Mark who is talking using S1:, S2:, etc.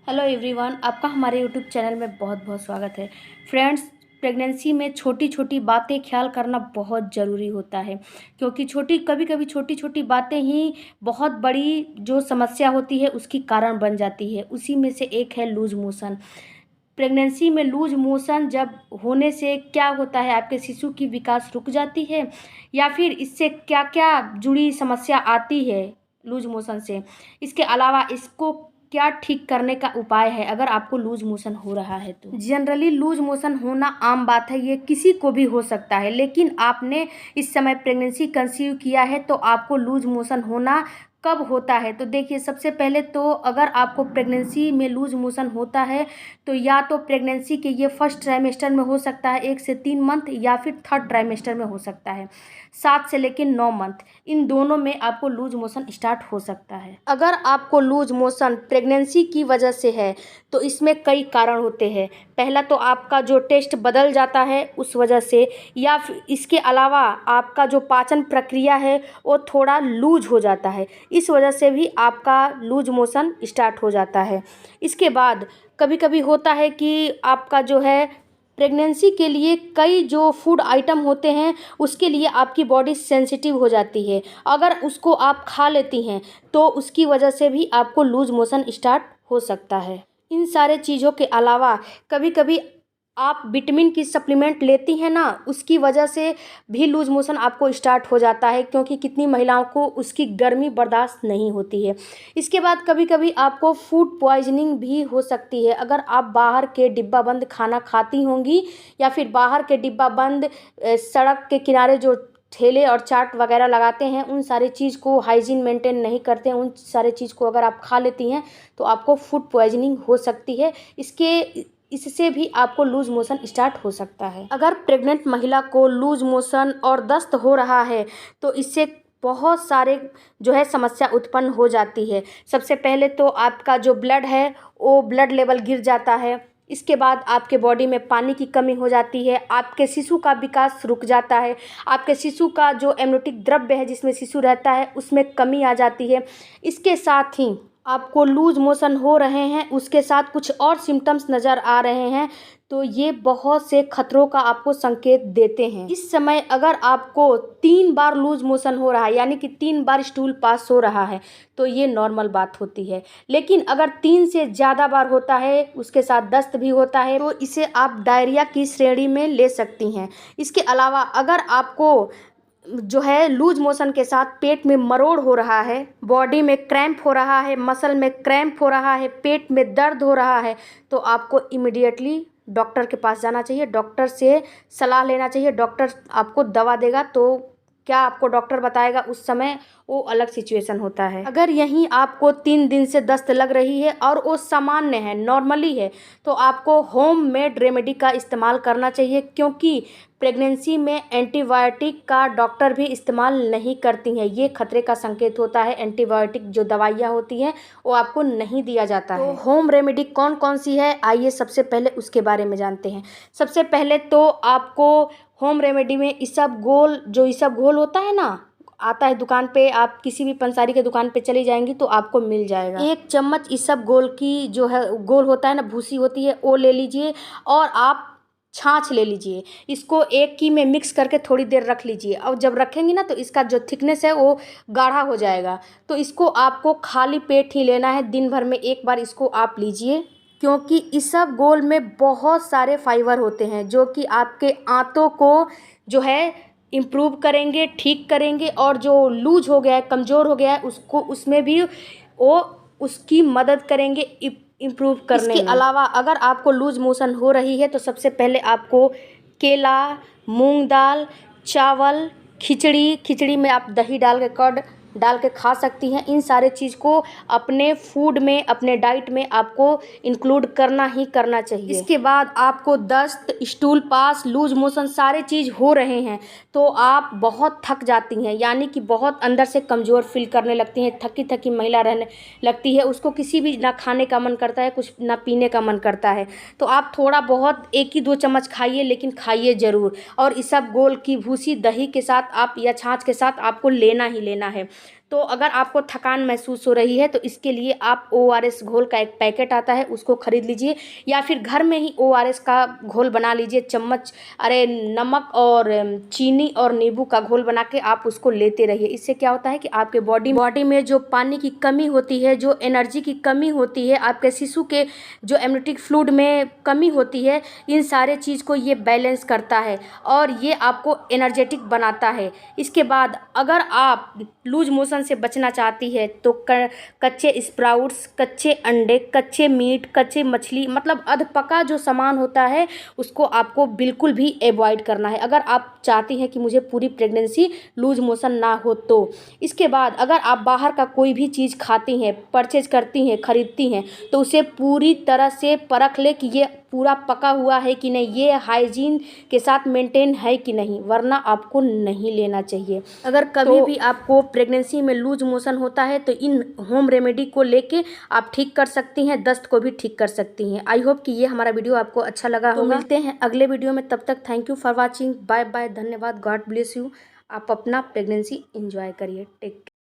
S1: Hello everyone, आपका हमारे YouTube channel में बहुत बहुत स्वागत है। फ्रेंड्स, प्रेगनेंसी में छोटी छोटी बातें ख्याल करना बहुत ज़रूरी होता है, क्योंकि कभी कभी छोटी छोटी बातें ही बहुत बड़ी जो समस्या होती है उसकी कारण बन जाती है। उसी में से एक है लूज मोशन। प्रेगनेंसी में लूज मोशन जब होने से क्या होता है, आपके शिशु की विकास रुक जाती है या फिर इससे क्या क्या जुड़ी समस्या आती है लूज मोशन से। इसके अलावा इसको क्या ठीक करने का उपाय है अगर आपको लूज मोशन हो रहा है तो। जनरली लूज मोशन होना आम बात है, ये किसी को भी हो सकता है, लेकिन आपने इस समय प्रेगनेंसी कंसीव किया है तो आपको लूज मोशन होना कब होता है। तो देखिए, सबसे पहले तो अगर आपको प्रेगनेंसी में लूज मोशन होता है तो या तो प्रेगनेंसी के ये फर्स्ट ट्राइमेस्टर में हो सकता है 1 से 3 मंथ, या फिर थर्ड ट्राइमेस्टर में हो सकता है 7 से लेकर 9 मंथ। इन दोनों में आपको लूज मोशन स्टार्ट हो सकता है। अगर आपको लूज मोशन प्रेगनेंसी की वजह से है तो इसमें कई कारण होते हैं। पहला तो आपका जो टेस्ट बदल जाता है उस वजह से, या फिर इसके अलावा आपका जो पाचन प्रक्रिया है वो थोड़ा लूज हो जाता है, इस वजह से भी आपका लूज मोशन स्टार्ट हो जाता है। इसके बाद कभी कभी होता है कि आपका जो है प्रेगनेंसी के लिए कई जो फूड आइटम होते हैं उसके लिए आपकी बॉडी सेंसिटिव हो जाती है। अगर उसको आप खा लेती हैं तो उसकी वजह से भी आपको लूज मोशन स्टार्ट हो सकता है। इन सारे चीज़ों के अलावा कभी कभी आप विटामिन की सप्लीमेंट लेती हैं ना, उसकी वजह से भी लूज मोशन आपको स्टार्ट हो जाता है, क्योंकि कितनी महिलाओं को उसकी गर्मी बर्दाश्त नहीं होती है। इसके बाद कभी कभी आपको फूड पॉइजनिंग भी हो सकती है। अगर आप बाहर के डिब्बा बंद खाना खाती होंगी या फिर बाहर के डिब्बा बंद सड़क के किनारे जो ठेले और चाट वगैरह लगाते हैं, उन सारी चीज़ को हाइजीन मेंटेन नहीं करते हैं, उन सारे चीज़ को अगर आप खा लेती हैं तो आपको फूड पॉइजनिंग हो सकती है। इससे भी आपको लूज मोशन स्टार्ट हो सकता है। अगर प्रेग्नेंट महिला को लूज मोशन और दस्त हो रहा है तो इससे बहुत सारे जो है समस्या उत्पन्न हो जाती है। सबसे पहले तो आपका जो ब्लड है वो ब्लड लेवल गिर जाता है। इसके बाद आपके बॉडी में पानी की कमी हो जाती है, आपके शिशु का विकास रुक जाता है, आपके शिशु का जो एमनियोटिक द्रव्य है जिसमें शिशु रहता है उसमें कमी आ जाती है। इसके साथ ही आपको लूज मोशन हो रहे हैं, उसके साथ कुछ और सिम्टम्स नज़र आ रहे हैं, तो ये बहुत से खतरों का आपको संकेत देते हैं। इस समय अगर आपको 3 बार लूज मोशन हो रहा है, यानी कि 3 बार स्टूल पास हो रहा है, तो ये नॉर्मल बात होती है। लेकिन अगर 3 से ज़्यादा बार होता है, उसके साथ दस्त भी होता है, तो इसे आप डायरिया की श्रेणी में ले सकती हैं। इसके अलावा अगर आपको जो है लूज मोशन के साथ पेट में मरोड़ हो रहा है, बॉडी में क्रैम्प हो रहा है, मसल में क्रैम्प हो रहा है, पेट में दर्द हो रहा है, तो आपको इमीडिएटली डॉक्टर के पास जाना चाहिए, डॉक्टर से सलाह लेना चाहिए। डॉक्टर आपको दवा देगा तो क्या आपको डॉक्टर बताएगा उस समय वो अलग सिचुएशन होता है। अगर यहीं आपको 3 दिन से दस्त लग रही है और वो सामान्य है, नॉर्मली है, तो आपको होम मेड रेमेडी का इस्तेमाल करना चाहिए, क्योंकि प्रेगनेंसी में एंटीबायोटिक का डॉक्टर भी इस्तेमाल नहीं करती हैं। ये खतरे का संकेत होता है। एंटीबायोटिक जो दवाइयाँ होती हैं वो आपको नहीं दिया जाता है। तो होम रेमेडी कौन कौन सी है, आइए सबसे पहले उसके बारे में जानते हैं। सबसे पहले तो आपको होम रेमेडी में इसबगोल होता है ना, आता है दुकान पे, आप किसी भी पंसारी के दुकान पे चली जाएंगी तो आपको मिल जाएगा। 1 चम्मच इसबगोल की जो है गोल होता है ना, भूसी होती है, वो ले लीजिए और आप छाछ ले लीजिए। इसको एक की में मिक्स करके थोड़ी देर रख लीजिए, और जब रखेंगी ना तो इसका जो थिकनेस है वो गाढ़ा हो जाएगा। तो इसको आपको खाली पेट ही लेना है, दिन भर में 1 बार इसको आप लीजिए, क्योंकि इसबगोल में बहुत सारे फाइबर होते हैं जो कि आपके आंतों को जो है इम्प्रूव करेंगे, ठीक करेंगे, और जो लूज हो गया है, कमज़ोर हो गया है, उसको उसमें भी वो उसकी मदद करेंगे इम्प्रूव करने में। इसके अलावा अगर आपको लूज मोशन हो रही है तो सबसे पहले आपको केला, मूंग दाल, चावल, खिचड़ी में आप दही डाल के कर्ड डाल के खा सकती हैं। इन सारे चीज़ को अपने फूड में, अपने डाइट में आपको इंक्लूड करना ही करना चाहिए। इसके बाद आपको दस्त, स्टूल पास, लूज मोशन सारे चीज़ हो रहे हैं तो आप बहुत थक जाती हैं, यानी कि बहुत अंदर से कमज़ोर फील करने लगती हैं, थकी थकी महिला रहने लगती है, उसको किसी भी ना खाने का मन करता है, कुछ ना पीने का मन करता है। तो आप थोड़ा बहुत 1 ही 2 चम्मच खाइए, लेकिन खाइए ज़रूर। और इसबगोल की भूसी दही के साथ आप या छाछ के साथ आपको लेना ही लेना है। तो अगर आपको थकान महसूस हो रही है तो इसके लिए आप ORS घोल का एक पैकेट आता है, उसको ख़रीद लीजिए, या फिर घर में ही ORS का घोल बना लीजिए। नमक और चीनी और नींबू का घोल बना के आप उसको लेते रहिए। इससे क्या होता है कि आपके बॉडी में जो पानी की कमी होती है, जो एनर्जी की कमी होती है, आपके शिशु के जो एमनियोटिक फ्लूइड में कमी होती है, इन सारे चीज़ को ये बैलेंस करता है और ये आपको एनर्जेटिक बनाता है। इसके बाद अगर आप लूज मोशन से बचना चाहती है तो कच्चे स्प्राउट्स, कच्चे अंडे, कच्चे मीट, कच्चे मछली, मतलब अधपका जो सामान होता है उसको आपको बिल्कुल भी अवॉइड करना है अगर आप चाहती हैं कि मुझे पूरी प्रेगनेंसी लूज मोशन ना हो तो। इसके बाद अगर आप बाहर का कोई भी चीज़ खाती हैं, परचेज करती हैं, खरीदती हैं, तो उसे पूरी तरह से परख ले कि ये पूरा पका हुआ है कि नहीं, ये हाइजीन के साथ मेंटेन है कि नहीं, वरना आपको नहीं लेना चाहिए। अगर कभी भी आपको प्रेगनेंसी में लूज मोशन होता है तो इन होम रेमेडी को लेके आप ठीक कर सकती हैं, दस्त को भी ठीक कर सकती हैं। आई होप कि ये हमारा वीडियो आपको अच्छा लगा होगा। मिलते हैं अगले वीडियो में, तब तक thank you for watching, bye bye, धन्यवाद, गॉड ब्लेस यू। आप अपना प्रेगनेंसी एंजॉय करिए, टेक